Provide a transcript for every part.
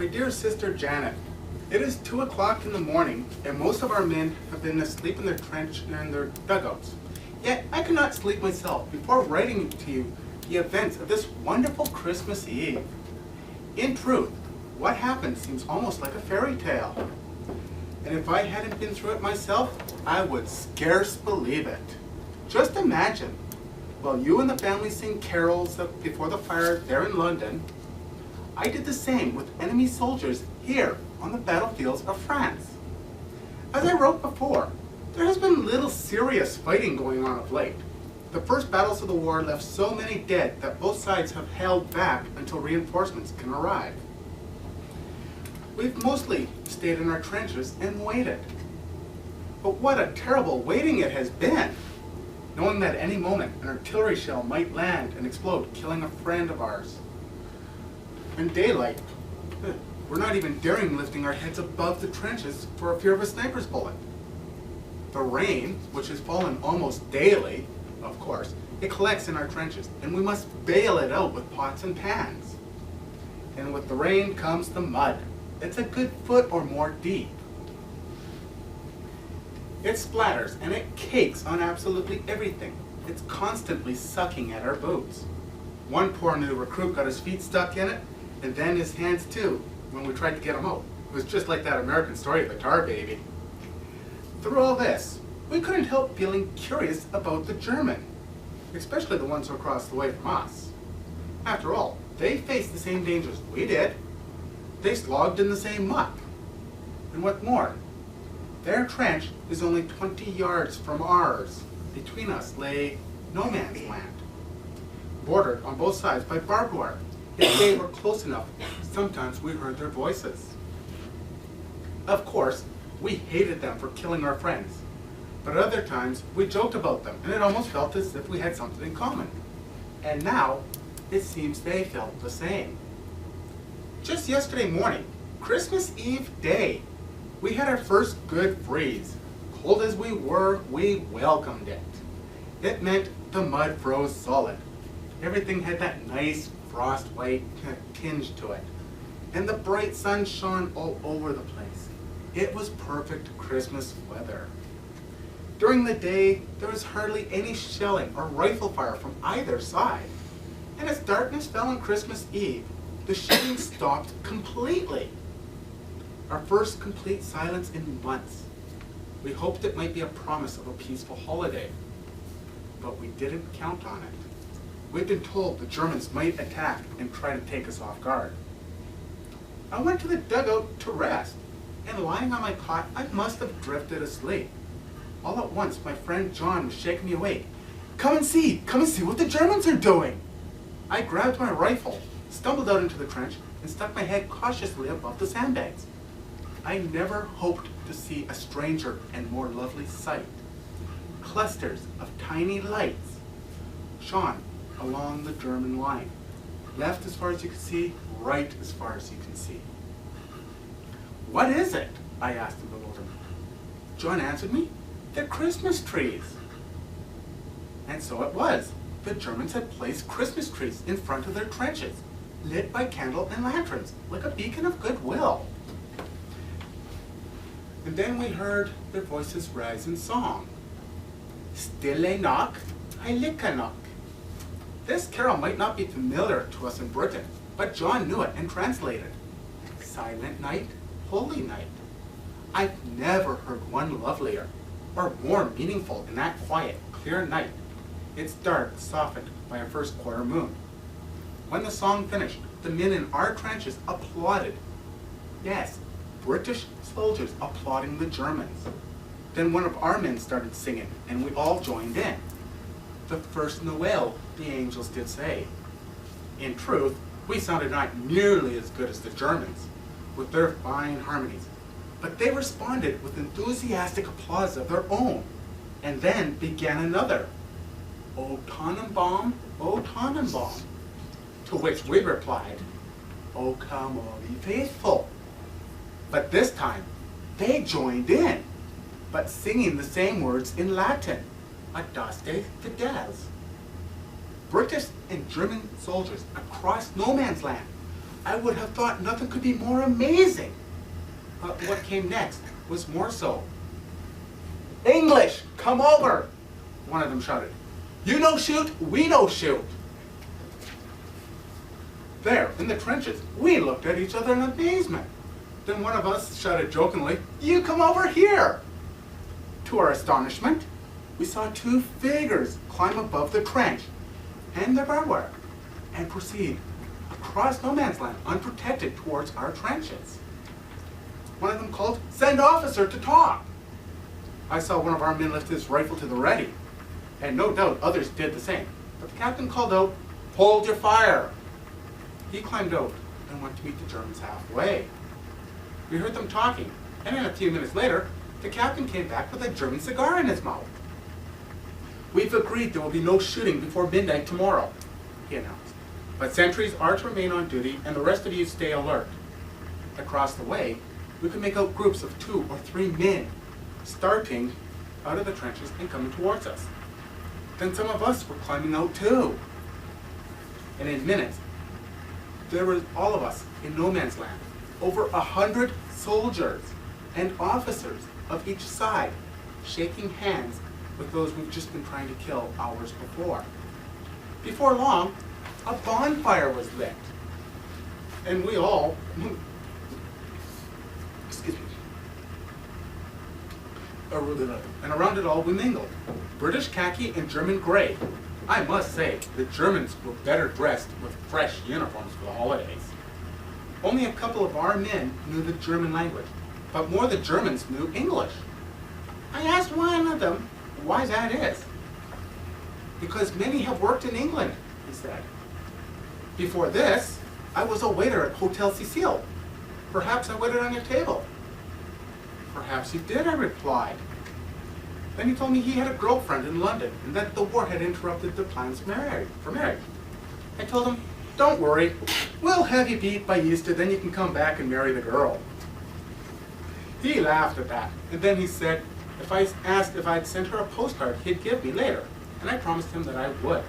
My dear sister Janet, it is 2 o'clock in the morning, and most of our men have been asleep in their trench and in their dugouts. Yet I could not sleep myself before writing to you the events of this wonderful Christmas Eve. In truth, what happened seems almost like a fairy tale. And if I hadn't been through it myself, I would scarce believe it. Just imagine, while you and the family sing carols before the fire there in London, I did the same with enemy soldiers here on the battlefields of France. As I wrote before, there has been little serious fighting going on of late. The first battles of the war left so many dead that both sides have held back until reinforcements can arrive. We've mostly stayed in our trenches and waited. But what a terrible waiting it has been, knowing that any moment an artillery shell might land and explode, killing a friend of ours. In daylight, we're not even daring lifting our heads above the trenches for fear of a sniper's bullet. The rain, which has fallen almost daily, of course, it collects in our trenches, and we must bail it out with pots and pans. And with the rain comes the mud. It's a good foot or more deep. It splatters and it cakes on absolutely everything. It's constantly sucking at our boots. One poor new recruit got his feet stuck in it, and then his hands too, when we tried to get him out. It was just like that American story of the tar baby. Through all this, we couldn't help feeling curious about the German, especially the ones who across the way from us. After all, they faced the same dangers we did. They slogged in the same muck. And what more, their trench is only 20 yards from ours. Between us lay no man's land, bordered on both sides by barbed wire. If they were close enough, sometimes we heard their voices. Of course, we hated them for killing our friends, but at other times we joked about them, and it almost felt as if we had something in common. And now, it seems they felt the same. Just yesterday morning, Christmas Eve day, we had our first good freeze. Cold as we were, we welcomed it. It meant the mud froze solid. Everything had that nice frost white tinge to it. And the bright sun shone all over the place. It was perfect Christmas weather. During the day, there was hardly any shelling or rifle fire from either side. And as darkness fell on Christmas Eve, the shooting stopped completely. Our first complete silence in months. We hoped it might be a promise of a peaceful holiday, but we didn't count on it. We'd been told the Germans might attack and try to take us off guard. I went to the dugout to rest, and lying on my cot, I must have drifted asleep. All at once, my friend John was shaking me awake. Come and see what the Germans are doing." I grabbed my rifle, stumbled out into the trench, and stuck my head cautiously above the sandbags. I never hoped to see a stranger and more lovely sight. Clusters of tiny lights shone along the German line, left as far as you can see, right as far as you can see. "What is it?" I asked in bewilderment. John answered me, "They're Christmas trees." And so it was. The Germans had placed Christmas trees in front of their trenches, lit by candle and lanterns, like a beacon of goodwill. And then we heard their voices rise in song. "Stille Nacht, Heilige Nacht." This carol might not be familiar to us in Britain, but John knew it and translated. Silent night, holy night. I've never heard one lovelier or more meaningful in that quiet, clear night. Its dark softened by a first quarter moon. When the song finished, the men in our trenches applauded. Yes, British soldiers applauding the Germans. Then one of our men started singing, and we all joined in. The first Noel, the angels did say. In truth, we sounded not nearly as good as the Germans, with their fine harmonies, but they responded with enthusiastic applause of their own, and then began another, "O Tannenbaum, O Tannenbaum," to which we replied, "O come all ye faithful." But this time, they joined in, but singing the same words in Latin, "Adaste Fideles." British and German soldiers across no man's land I would have thought nothing could be more amazing. But what came next was more so. "English, come over!" one of them shouted. "You no shoot, we no shoot." There, in the trenches, we looked at each other in amazement. Then one of us shouted jokingly, "You come over here!" To our astonishment, we saw two figures climb above the trench, hand their barbed wire, and proceed across no man's land unprotected towards our trenches. One of them called, "Send officer to talk." I saw one of our men lift his rifle to the ready, and no doubt others did the same. But the captain called out, "Hold your fire." He climbed out and went to meet the Germans halfway. We heard them talking, and then a few minutes later, the captain came back with a German cigar in his mouth. "We've agreed there will be no shooting before midnight tomorrow," he announced. "But sentries are to remain on duty, and the rest of you stay alert." Across the way, we could make out groups of 2 or 3 men starting out of the trenches and coming towards us. Then some of us were climbing out too. And in minutes, there were all of us in no man's land, over 100 soldiers and officers of each side, shaking hands with those we've just been trying to kill hours before. Before long, a bonfire was lit, and we all, and around it all we mingled, British khaki and German gray. I must say, the Germans were better dressed with fresh uniforms for the holidays. Only a couple of our men knew the German language, but more of the Germans knew English. I asked one of them why that is. "Because many have worked in England," he said. "Before this, I was a waiter at Hotel Cecile. Perhaps I waited on your table." "Perhaps you did," I replied. Then he told me he had a girlfriend in London and that the war had interrupted their plans for marriage. I told him, "Don't worry, we'll have you beat by Easter, then you can come back and marry the girl." He laughed at that, and then he said if I asked if I'd sent her a postcard he'd give me later, and I promised him that I would.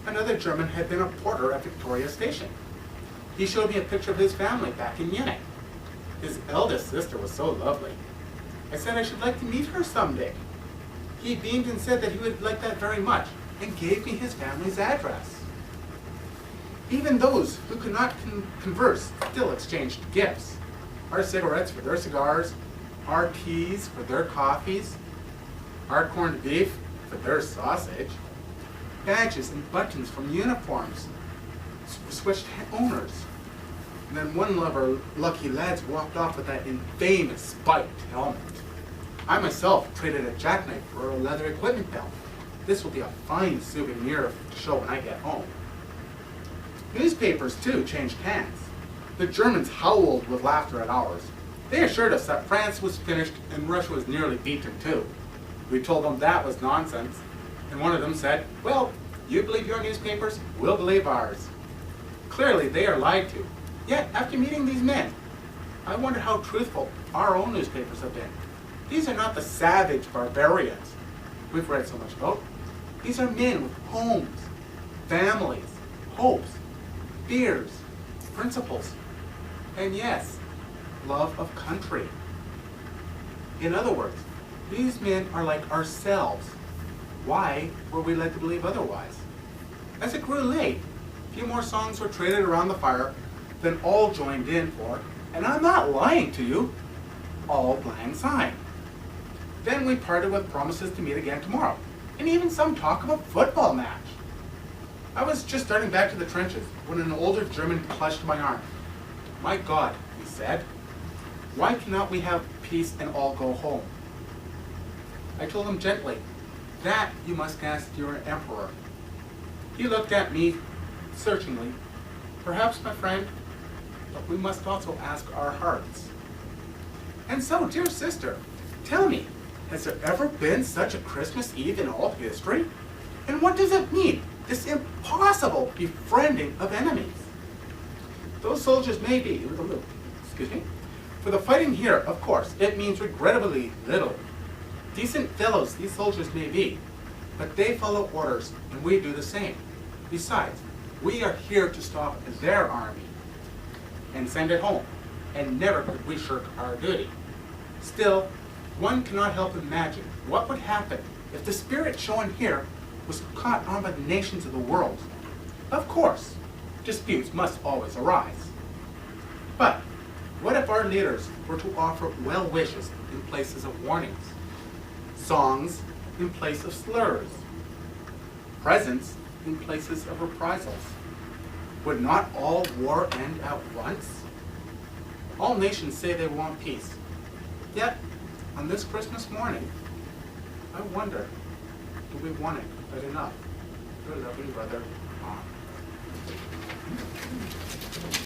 Another German had been a porter at Victoria Station. He showed me a picture of his family back in Munich. His eldest sister was so lovely. I said I should like to meet her someday. He beamed and said that he would like that very much, and gave me his family's address. Even those who could not converse still exchanged gifts. Our cigarettes for their cigars, our teas for their coffees, our corned beef for their sausage, badges and buttons from uniforms switched owners. And then one of our lucky lads walked off with that infamous spiked helmet. I myself traded a jackknife for a leather equipment belt. This will be a fine souvenir to show when I get home. Newspapers, too, changed hands. The Germans howled with laughter at ours. They assured us that France was finished and Russia was nearly beaten, too. We told them that was nonsense, and one of them said, "Well, you believe your newspapers, we'll believe ours." Clearly, they are lied to. Yet, after meeting these men, I wonder how truthful our own newspapers have been. These are not the savage barbarians we've read so much about. These are men with homes, families, hopes, fears, principles, and yes, love of country. In other words, these men are like ourselves. Why were we led to believe otherwise? As it grew late, a few more songs were traded around the fire, then all joined in for, and I'm not lying to you, Auld Lang Syne. Then we parted with promises to meet again tomorrow, and even some talk of a football match. I was just starting back to the trenches when an older German clutched my arm. "My God," he said, "why cannot we have peace and all go home?" I told him gently, "That you must ask your emperor." He looked at me searchingly. "Perhaps, my friend, but we must also ask our hearts." And so, dear sister, tell me, has there ever been such a Christmas Eve in all history? And what does it mean, this impossible befriending of enemies? Those soldiers may be, for the fighting here, of course, it means regrettably little. Decent fellows these soldiers may be, but they follow orders, and we do the same. Besides, we are here to stop their army, and send it home, and never could we shirk our duty. Still, one cannot help imagine what would happen if the spirit shown here was caught on by the nations of the world. Of course, disputes must always arise. But what if our leaders were to offer well wishes in places of warnings, songs in place of slurs, presents in places of reprisals? Would not all war end at once? All nations say they want peace. Yet, on this Christmas morning, I wonder, do we want it good enough? Your loving brother, Mom.